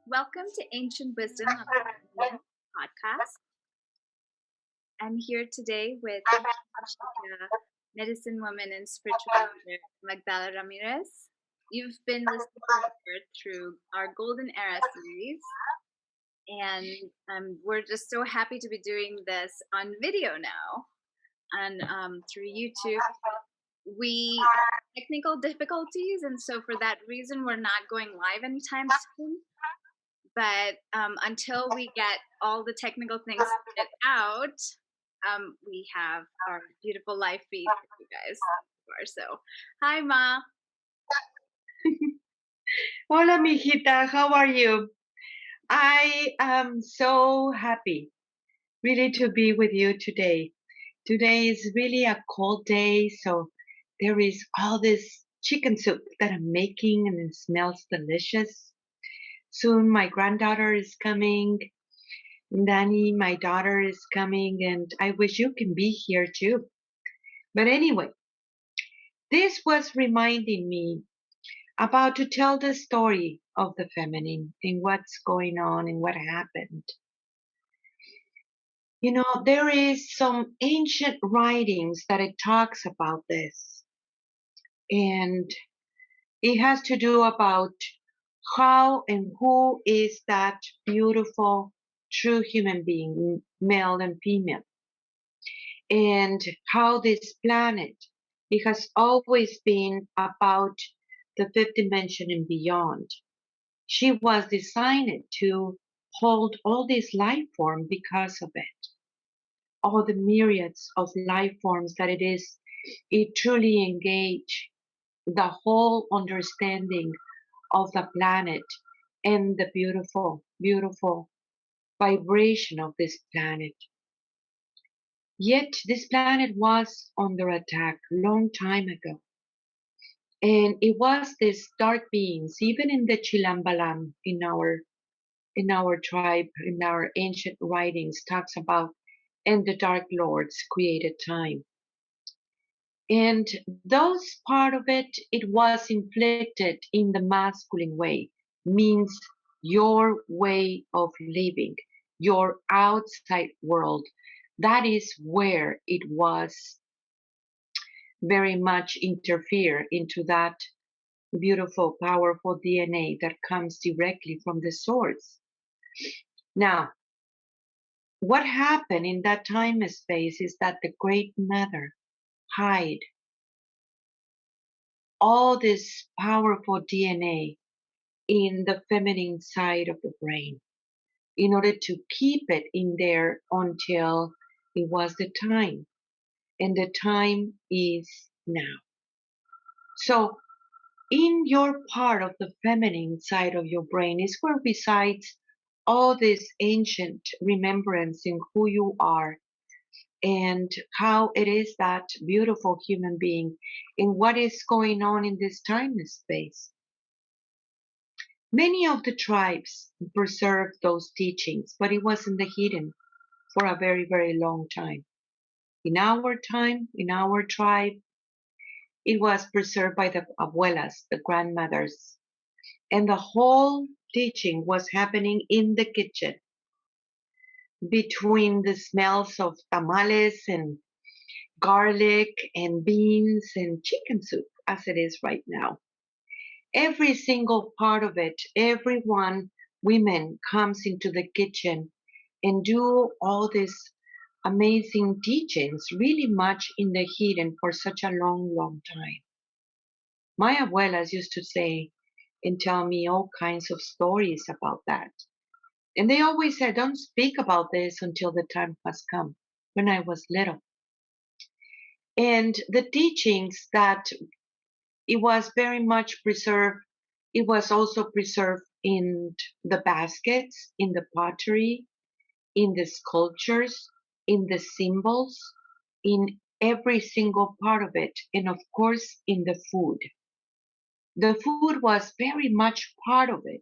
Welcome to Ancient Wisdom of the Podbean podcast. I'm here today with Maya-Mexika, medicine woman and spiritual leader Magdala Ramirez. You've been listening to her through our Golden Era series, and we're just so happy to be doing this on video now and through YouTube. We have technical difficulties, and so for that reason, we're not going live anytime soon. But until we get all the technical things sorted out, we have our beautiful live feed for you guys. So, hi, Ma. Hola, mijita. How are you? I am so happy, really, to be with you today. Today is really a cold day, so there is all this chicken soup that I'm making, and it smells delicious. Soon, my granddaughter is coming. Danny, my daughter, is coming, and I wish you can be here too. But anyway, this was reminding me about to tell the story of the feminine and what's going on and what happened. You know, there is some ancient writings that it talks about this, and it has to do about how and who is that beautiful, true human being, male and female, and how this planet, it has always been about the fifth dimension and beyond. She was designed to hold all this life form because of it. All the myriads of life forms that it truly engage the whole understanding of the planet and the beautiful, beautiful vibration of this planet. Yet this planet was under attack long time ago. And it was these dark beings, even in the Chilambalam, in our tribe, in our ancient writings, talks about and the Dark Lords created time. And those part of it, it was inflicted in the masculine way, means your way of living, your outside world. That is where it was very much interfere into that beautiful, powerful DNA that comes directly from the source. Now, what happened in that time and space is that the Great Mother hide all this powerful DNA in the feminine side of the brain in order to keep it in there until it was the time. And the time is now. So, in your part of the feminine side of your brain is where resides all this ancient remembrance in who you are and how it is that beautiful human being and what is going on in this time and space. Many of the tribes preserved those teachings, but it was in the hidden for a very, very long time. In our time, in our tribe, it was preserved by the abuelas, the grandmothers, and the whole teaching was happening in the kitchen between the smells of tamales and garlic and beans and chicken soup as it is right now. Every single part of it, everyone, women comes into the kitchen and do all these amazing teachings really much in the hidden for such a long, long time. My abuelas used to say and tell me all kinds of stories about that. And they always said, don't speak about this until the time has come when I was little. And the teachings that it was very much preserved, it was also preserved in the baskets, in the pottery, in the sculptures, in the symbols, in every single part of it, and of course in the food. The food was very much part of it,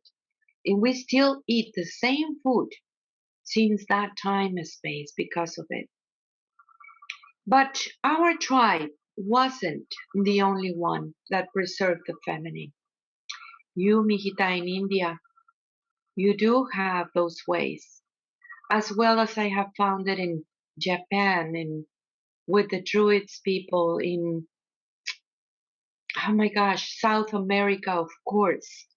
and we still eat the same food since that time and space because of it. But our tribe wasn't the only one that preserved the feminine. You, mijita, in India, you do have those ways, as well as I have found it in Japan and with the Druids people in, oh my gosh, South America, of course.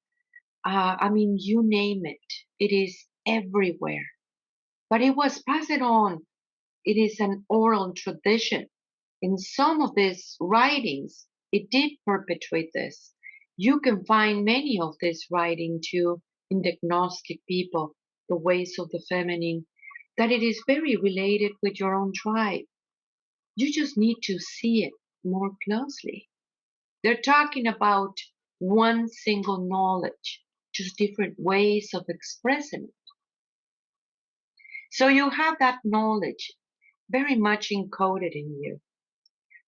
I mean, you name it, it is everywhere. But it was passed on. It is an oral tradition. In some of these writings, it did perpetuate this. You can find many of this writing too in the Gnostic people, the ways of the feminine, that it is very related with your own tribe. You just need to see it more closely. They're talking about one single knowledge, just different ways of expressing it. So you have that knowledge very much encoded in you.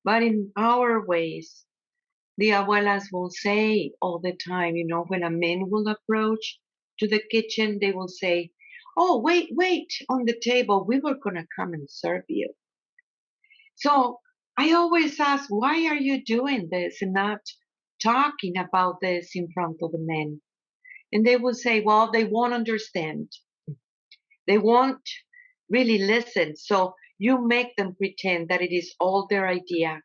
But in our ways, the abuelas will say all the time, when a man will approach to the kitchen, they will say, "Oh, wait, wait on the table. We were going to come and serve you." So I always ask, why are you doing this and not talking about this in front of the men? And they will say, well, they won't understand. They won't really listen. So you make them pretend that it is all their idea.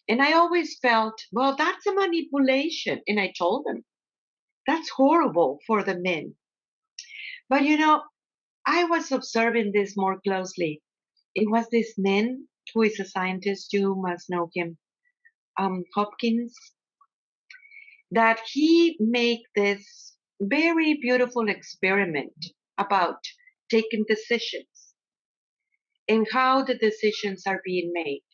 And I always felt, well, that's a manipulation. And I told them, that's horrible for the men. But I was observing this more closely. It was this man who is a scientist, you must know him, Hopkins, that he made this very beautiful experiment about taking decisions and how the decisions are being made.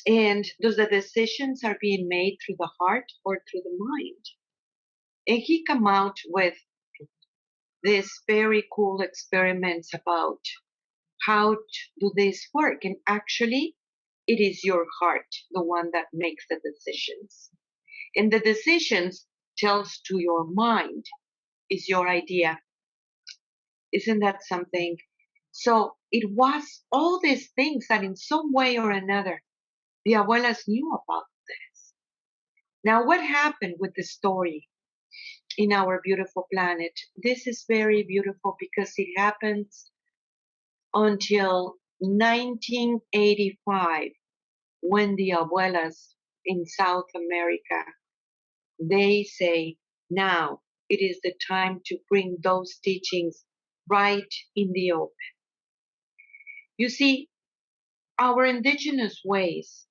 And does the decisions are being made through the heart or through the mind? And he come out with these very cool experiments about how do this work. And actually, it is your heart, the one that makes the decisions. And the decisions tells to your mind is your idea. Isn't that something? So it was all these things that in some way or another, the abuelas knew about this. Now, what happened with the story in our beautiful planet? This is very beautiful because it happens until 1985 when the abuelas in South America, they say, now it is the time to bring those teachings right in the open. You see, our indigenous ways,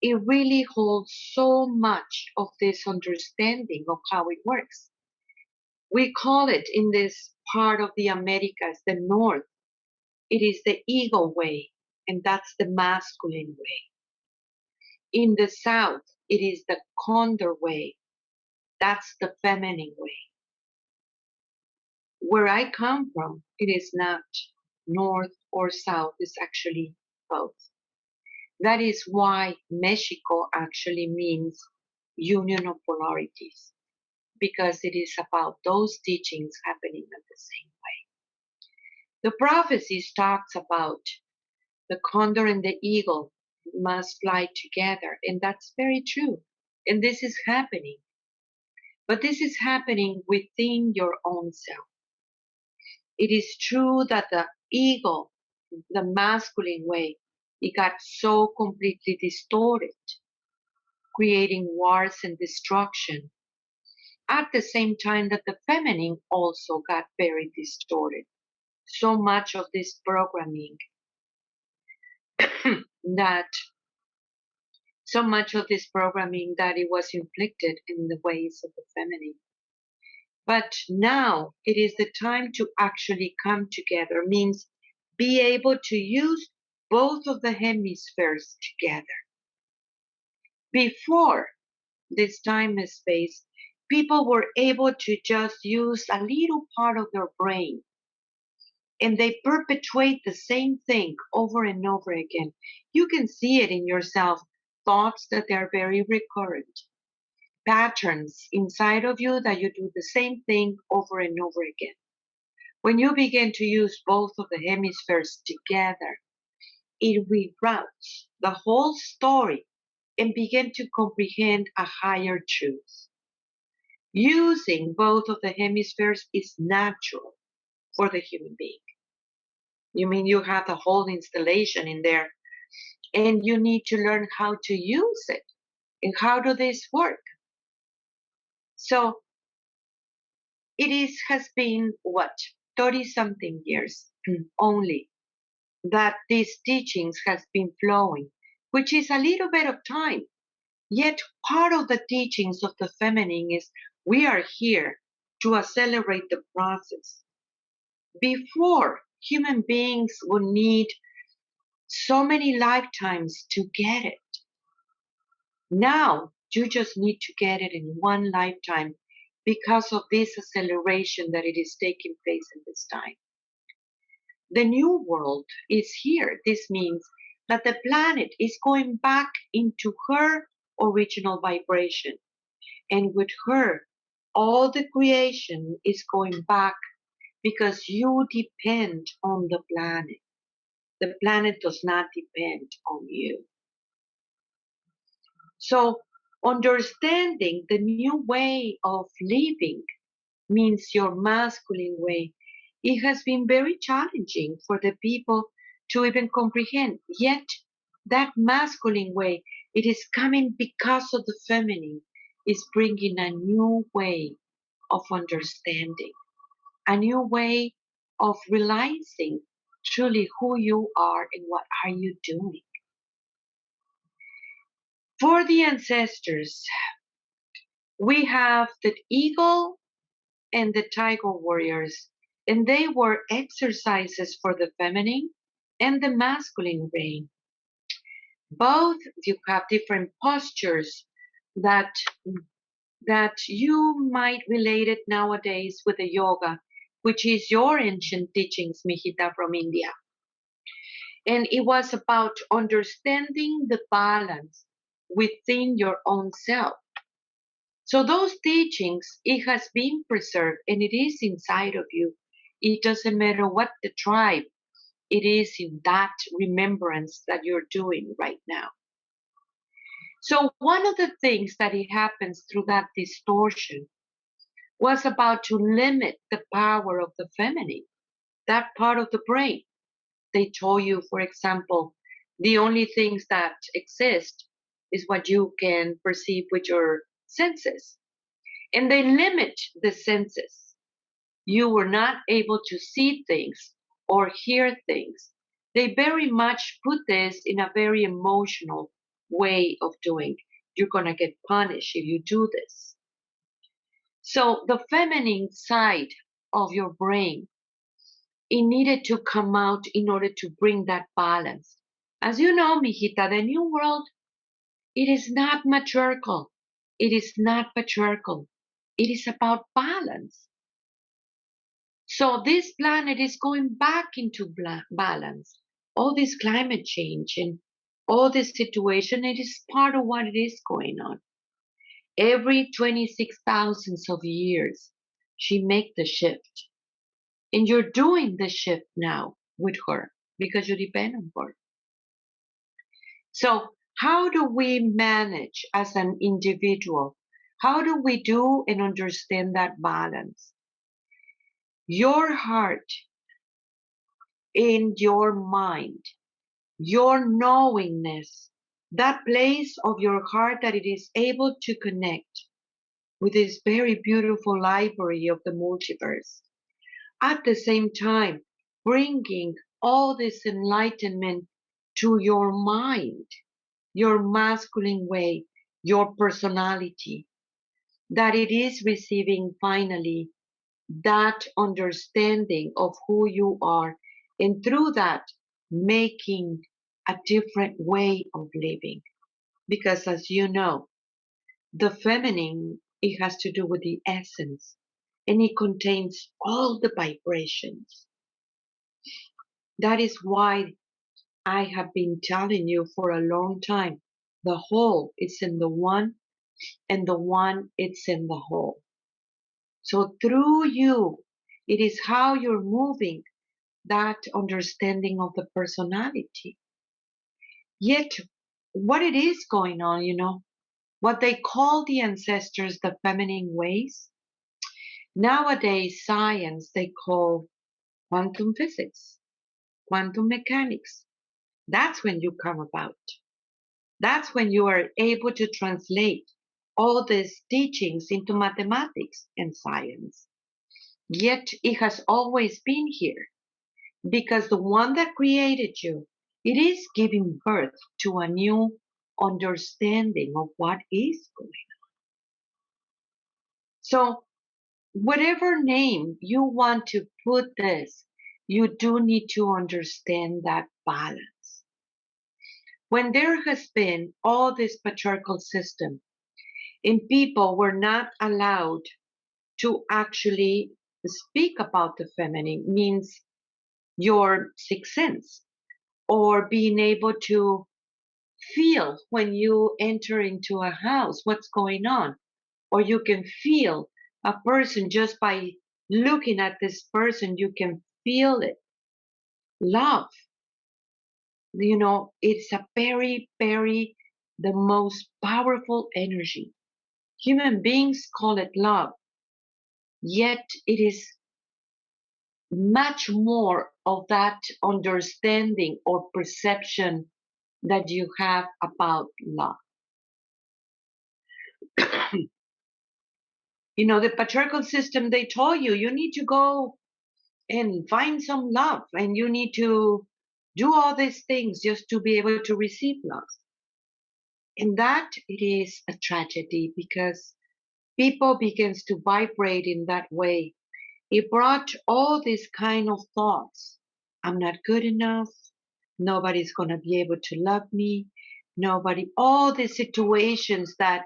it really holds so much of this understanding of how it works. We call it in this part of the Americas, the North, it is the eagle way, and that's the masculine way. In the South, it is the condor way, that's the feminine way. Where I come from, it is not north or south, it's actually both. That is why Mexico actually means union of polarities, because it is about those teachings happening at the same way. The prophecies talks about the condor and the eagle must fly together, and that's very true. And this is happening. But this is happening within your own self. It is true that the eagle, the masculine way, it got so completely distorted, creating wars and destruction. At the same time that the feminine also got very distorted. So much of this programming that it was inflicted in the ways of the feminine. But now it is the time to actually come together, means be able to use both of the hemispheres together. Before this time and space, people were able to just use a little part of their brain and they perpetuate the same thing over and over again. You can see it in yourself, thoughts that are very recurrent, patterns inside of you that you do the same thing over and over again. When you begin to use both of the hemispheres together, it reroutes the whole story and begin to comprehend a higher truth. Using both of the hemispheres is natural for the human being. You mean you have the whole installation in there and you need to learn how to use it. And how do this work? So has been what, 30 something years only that these teachings has been flowing, which is a little bit of time. Yet part of the teachings of the feminine is we are here to accelerate the process. Before, human beings would need so many lifetimes to get it. Now, you just need to get it in one lifetime because of this acceleration that it is taking place in this time. The new world is here. This means that the planet is going back into her original vibration. And with her, all the creation is going back because you depend on the planet. The planet does not depend on you. So, understanding the new way of living means your masculine way. It has been very challenging for the people to even comprehend. Yet, that masculine way, it is coming because of the feminine, is bringing a new way of understanding, a new way of realizing truly who you are and what are you doing. For the ancestors, we have the eagle and the tiger warriors, and they were exercises for the feminine and the masculine brain. Both you have different postures that you might relate it nowadays with the yoga, which is your ancient teachings, Mijita, from India. And it was about understanding the balance within your own self. So those teachings, it has been preserved and it is inside of you. It doesn't matter what the tribe, it is in that remembrance that you're doing right now. So one of the things that it happens through that distortion was about to limit the power of the feminine, that part of the brain. They told you, for example, the only things that exist is what you can perceive with your senses. And they limit the senses. You were not able to see things or hear things. They very much put this in a very emotional way of doing. You're going to get punished if you do this. So the feminine side of your brain, it needed to come out in order to bring that balance. As you know, Mijita, the new world, it is not matriarchal. It is not patriarchal. It is about balance. So this planet is going back into balance. All this climate change and all this situation, it is part of what it is going on. Every 26,000 of years, she make the shift. And you're doing the shift now with her because you depend on her. So how do we manage as an individual? How do we do and understand that balance? Your heart and your mind, your knowingness, that place of your heart that it is able to connect with this very beautiful library of the multiverse. At the same time, bringing all this enlightenment to your mind, your masculine way, your personality, that it is receiving finally that understanding of who you are, and through that, making a different way of living. Because as you know, the feminine, it has to do with the essence, and it contains all the vibrations. That is why I have been telling you for a long time, the whole is in the one, and the one it's in the whole. So through you, it is how you're moving that understanding of the personality. Yet, what it is going on, what they call the ancestors the feminine ways, nowadays science they call quantum physics, quantum mechanics. That's when you come about. That's when you are able to translate all these teachings into mathematics and science. Yet it has always been here because the one that created you, it is giving birth to a new understanding of what is going on. So whatever name you want to put this, you do need to understand that balance. When there has been all this patriarchal system and people were not allowed to actually speak about the feminine, means your sixth sense or being able to feel when you enter into a house what's going on, or you can feel a person just by looking at this person, you can feel it. Love, it's a very, very the most powerful energy. Human beings call it love, yet it is much more of that understanding or perception that you have about love. The patriarchal system, they told you, you need to go and find some love and you need to do all these things just to be able to receive love. And that it is a tragedy because people begins to vibrate in that way. It brought all these kind of thoughts. I'm not good enough. Nobody's going to be able to love me. Nobody, all the situations that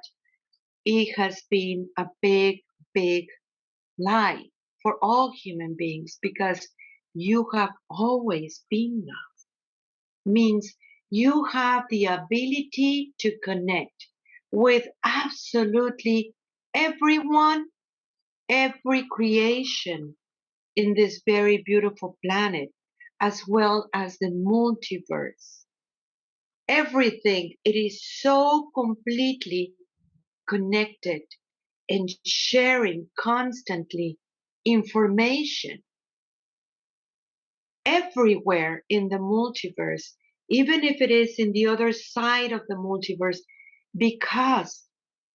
it has been a big, big lie for all human beings because you have always been love. Means you have the ability to connect with absolutely everyone, every creation in this very beautiful planet, as well as the multiverse. Everything, it is so completely connected and sharing constantly information everywhere in the multiverse, even if it is in the other side of the multiverse, because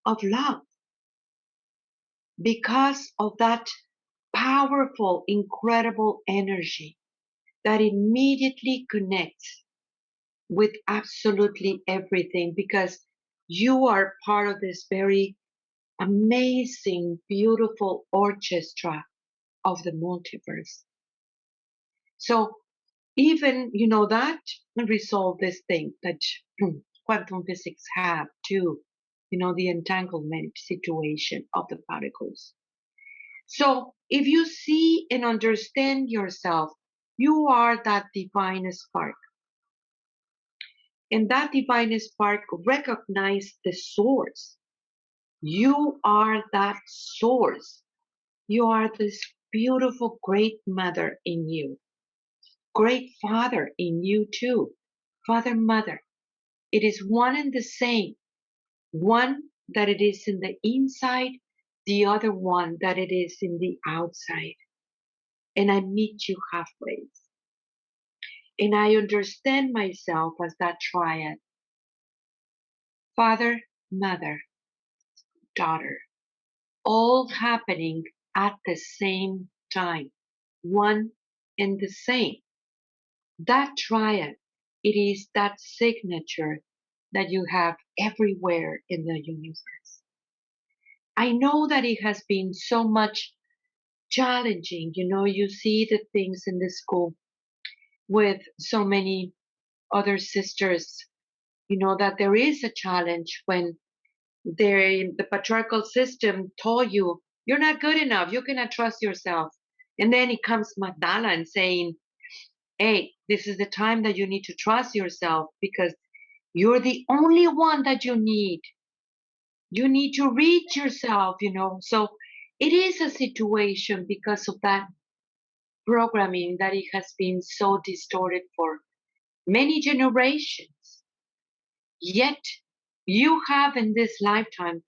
of love, because of that powerful, incredible energy that immediately connects with absolutely everything, because you are part of this very amazing, beautiful orchestra of the multiverse. So even, that resolve this thing that quantum physics have too, the entanglement situation of the particles. So if you see and understand yourself, you are that divine spark. And that divine spark recognize the source. You are that source. You are this beautiful great mother in you. Great father in you too. Father, mother. It is one and the same. One that it is in the inside, the other one that it is in the outside. And I meet you halfway. And I understand myself as that triad. Father, mother, daughter. All happening at the same time. One and the same. That triad, it is that signature that you have everywhere in the universe. I know that it has been so much challenging. You see the things in the school with so many other sisters, that there is a challenge when the patriarchal system told you, you're not good enough, you cannot trust yourself. And then it comes Magdala and saying, hey, this is the time that you need to trust yourself because you're the only one that you need. You need to reach yourself, So it is a situation because of that programming that it has been so distorted for many generations. Yet You have in this lifetime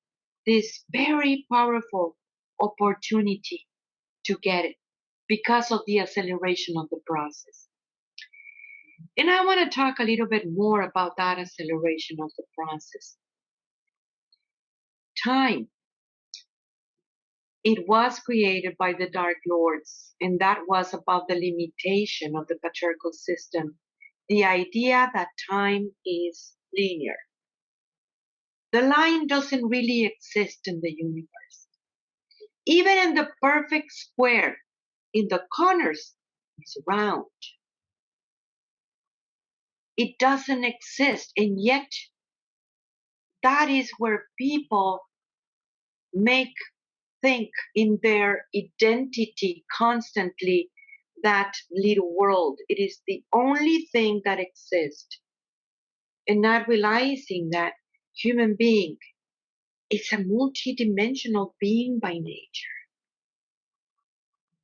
this very powerful opportunity to get it because of the acceleration of the process. And I want to talk a little bit more about that acceleration of the process. Time. It was created by the Dark Lords, and that was about the limitation of the patriarchal system. The idea that time is linear. The line doesn't really exist in the universe. Even in the perfect square, in the corners, it's round. It doesn't exist, and yet that is where people make think in their identity constantly that little world. It is the only thing that exists, and not realizing that human being is a multidimensional being by nature.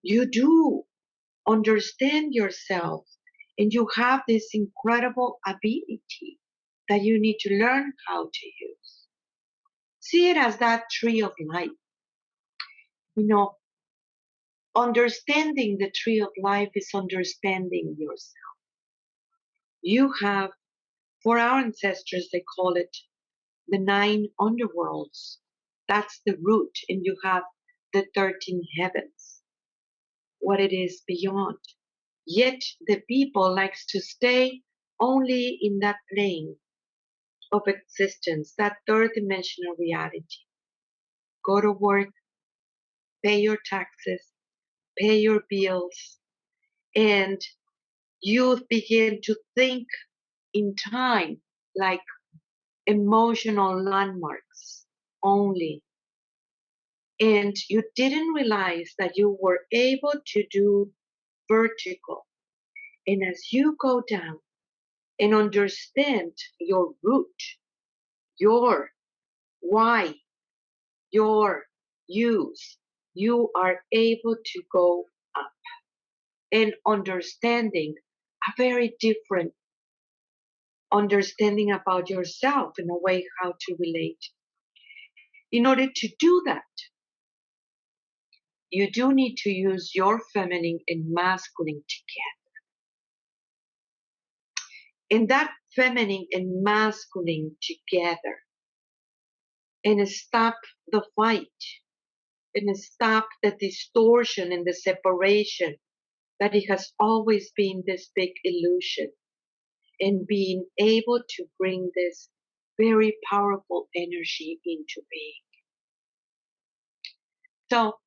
You do understand yourself, and you have this incredible ability that you need to learn how to use. See it as that tree of life. You know, understanding the tree of life is understanding yourself. You have, for our ancestors, they call it the 9 underworlds. That's the root, and you have the 13 heavens, what it is beyond. Yet the people likes to stay only in that plane of existence, that third dimensional reality. Go to work, pay your taxes, pay your bills, and you begin to think in time like emotional landmarks only. And you didn't realize that you were able to do vertical. And as you go down and understand your root, your why, your use, you are able to go up and understanding a very different understanding about yourself in a way how to relate. In order to do that, you do need to use your feminine and masculine together. And that feminine and masculine together and stop the fight and stop the distortion and the separation that it has always been this big illusion and being able to bring this very powerful energy into being. So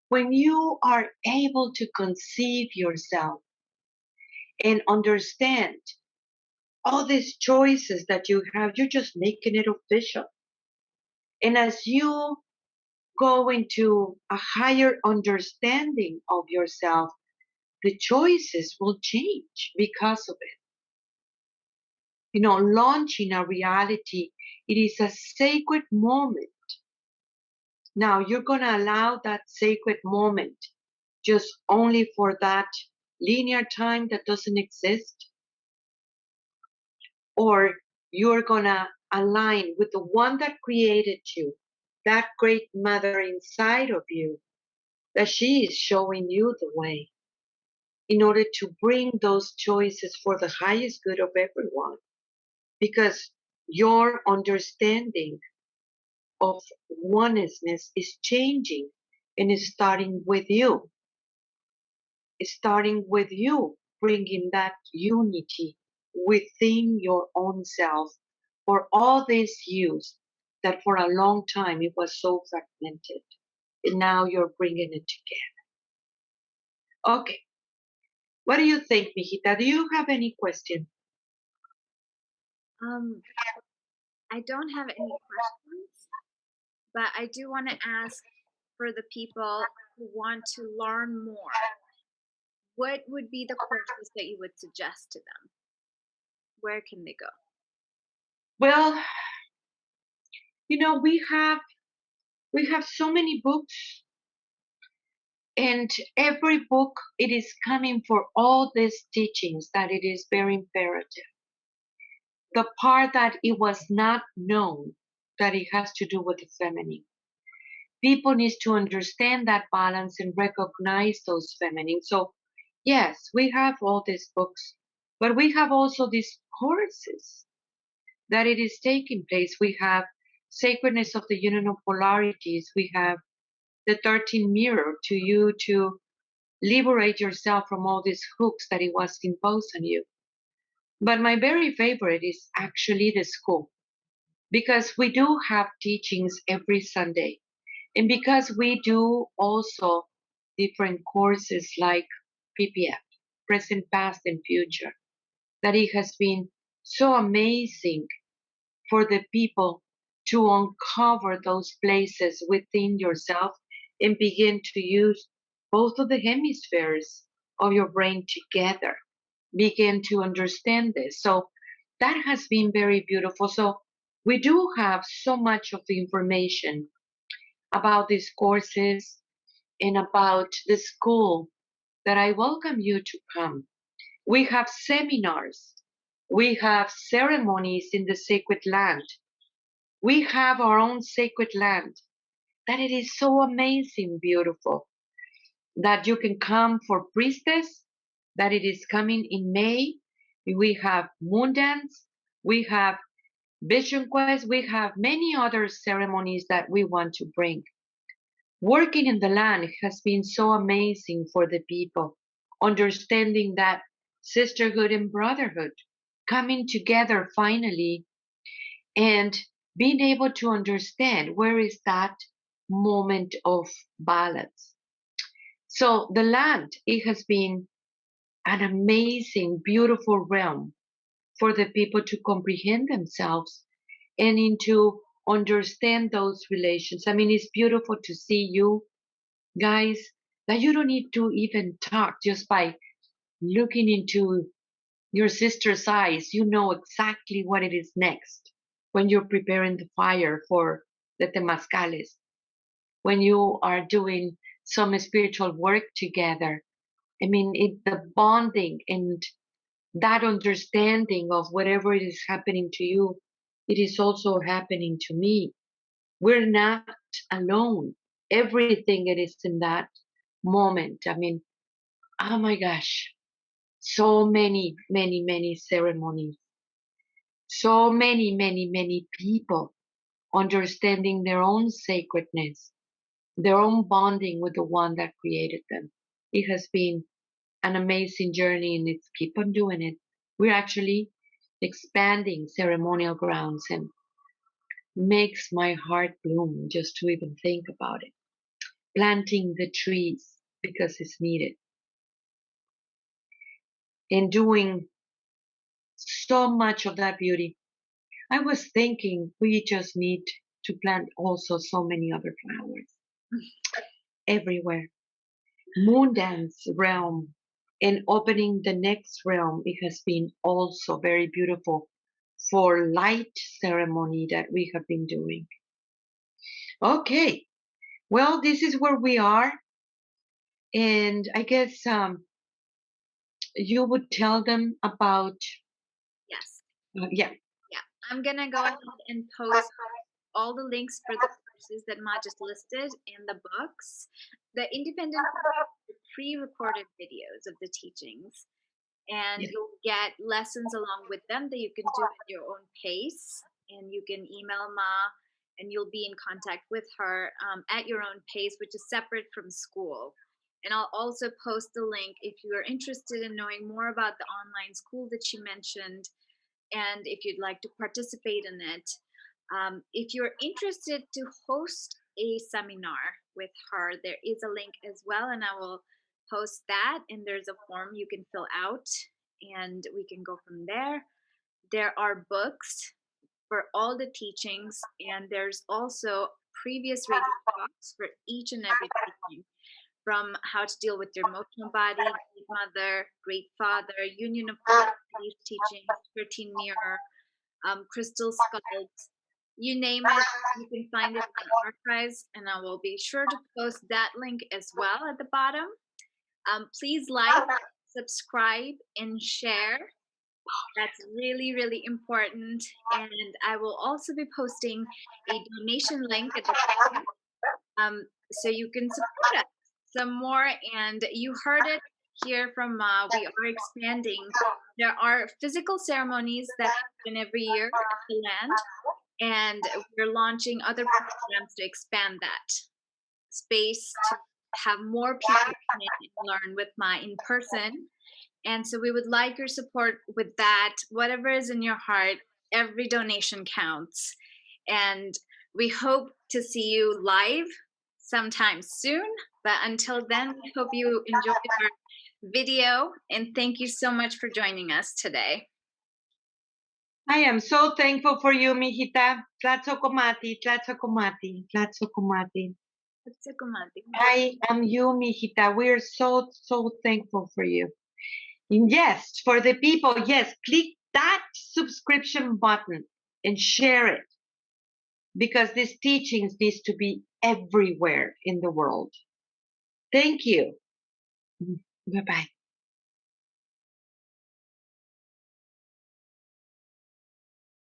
when you are able to conceive yourself and understand all these choices that you have, you're just making it official. And as you go into a higher understanding of yourself, the choices will change because of it. You know, launching a reality, it is a sacred moment. Now you're going to allow that sacred moment just only for that linear time that doesn't exist, or you're going to align with the one that created you, that great mother inside of you, that she is showing you the way in order to bring those choices for the highest good of everyone. Because your understanding of oneness is changing and is starting with you. It's starting with you, bringing that unity within your own self for all these years that for a long time it was so fragmented. And now you're bringing it together. Okay. What do you think, Mijita? Do you have any question? Um, I don't have any questions, but I do want to ask for the people who want to learn more, what would be the courses that you would suggest to them? Where can they go? Well, you know, we have so many books, and every book it is coming for all these teachings that it is very imperative. the part that it was not known that it has to do with the feminine. People need to understand that balance and recognize those feminine. So yes, we have all these books, but we have also these courses that it is taking place. We have Sacredness of the Union of Polarities. We have the 13 Mirror to you to liberate yourself from all these hooks that it was imposed on you. But my very favorite is actually the school because we do have teachings every Sunday. And because we do also different courses like PPF, present, past, and future, that it has been so amazing for the people to uncover those places within yourself and begin to use both of the hemispheres of your brain together. Begin to understand this. So that has been very beautiful. So we do have so much of the information about these courses and about the school that I welcome you to come. We have seminars. We have ceremonies in the sacred land. We have our own sacred land that it is so amazing, beautiful, that you can come for priestess, that it is coming in May. We have moon dance. We have vision quest. We have many other ceremonies that we want to bring. Working in the land has been so amazing for the people, understanding that sisterhood and brotherhood, coming together finally and being able to understand where is that moment of balance. So the land, it has been an amazing, beautiful realm for the people to comprehend themselves and into understand those relations. I mean, it's beautiful to see you guys that you don't need to even talk just by looking into your sister's eyes. You know exactly what it is next when you're preparing the fire for the temazcales, when you are doing some spiritual work together. I mean, the bonding and that understanding of whatever it is happening to you, it is also happening to me. We're not alone. Everything it is in that moment. I mean, oh my gosh, so many, many, many ceremonies, so many, many, many people understanding their own sacredness, their own bonding with the one that created them. It has been an amazing journey and it's keep on doing it. We're actually expanding ceremonial grounds and makes my heart bloom just to even think about it. Planting the trees because it's needed and doing so much of that beauty. I was thinking we just need to plant also so many other flowers everywhere. Moon dance realm and opening the next realm, it has been also very beautiful for light ceremony that we have been doing. Okay, well, this is where we are, and I guess you would tell them about Yes. yeah. Yeah. I'm going to go ahead and post all the links for the courses that Ma just listed and the books, the independent pre-recorded videos of the teachings, and Yeah. you'll get lessons along with them that you can do at your own pace, and you can email Ma and you'll be in contact with her at your own pace, which is separate from school. And I'll also post the link if you are interested in knowing more about the online school that she mentioned and if you'd like to participate in it. If you're interested to host a seminar with her, there is a link as well, and I will post that. And there's a form you can fill out, and we can go from there. There are books for all the teachings, and there's also previous radio talks for each and every teaching, from how to deal with your emotional body, Great Mother, Great Father, Union of Polarities teachings, 13 Mirror, crystal skulls, you name it, you can find it in archives, and I will be sure to post that link as well at the bottom. Please like, subscribe, and share. That's really, really important. And I will also be posting a donation link at the top, so you can support us some more. And you heard it here from we are expanding. There are physical ceremonies that happen every year at the land, and we're launching other programs to expand that space to have more people come in and learn with my in person. And so we would like your support with that. Whatever is in your heart, every donation counts. And we hope to see you live sometime soon. But until then, we hope you enjoyed our video. And thank you so much for joining us today. I am so thankful for you, mijita. Tlatzokomati, tlatzokomati, tlatzokomati. I am you, mijita. We are so, so thankful for you. And yes, for the people, yes, click that subscription button and share it, because these teachings needs to be everywhere in the world. Thank you. Bye-bye.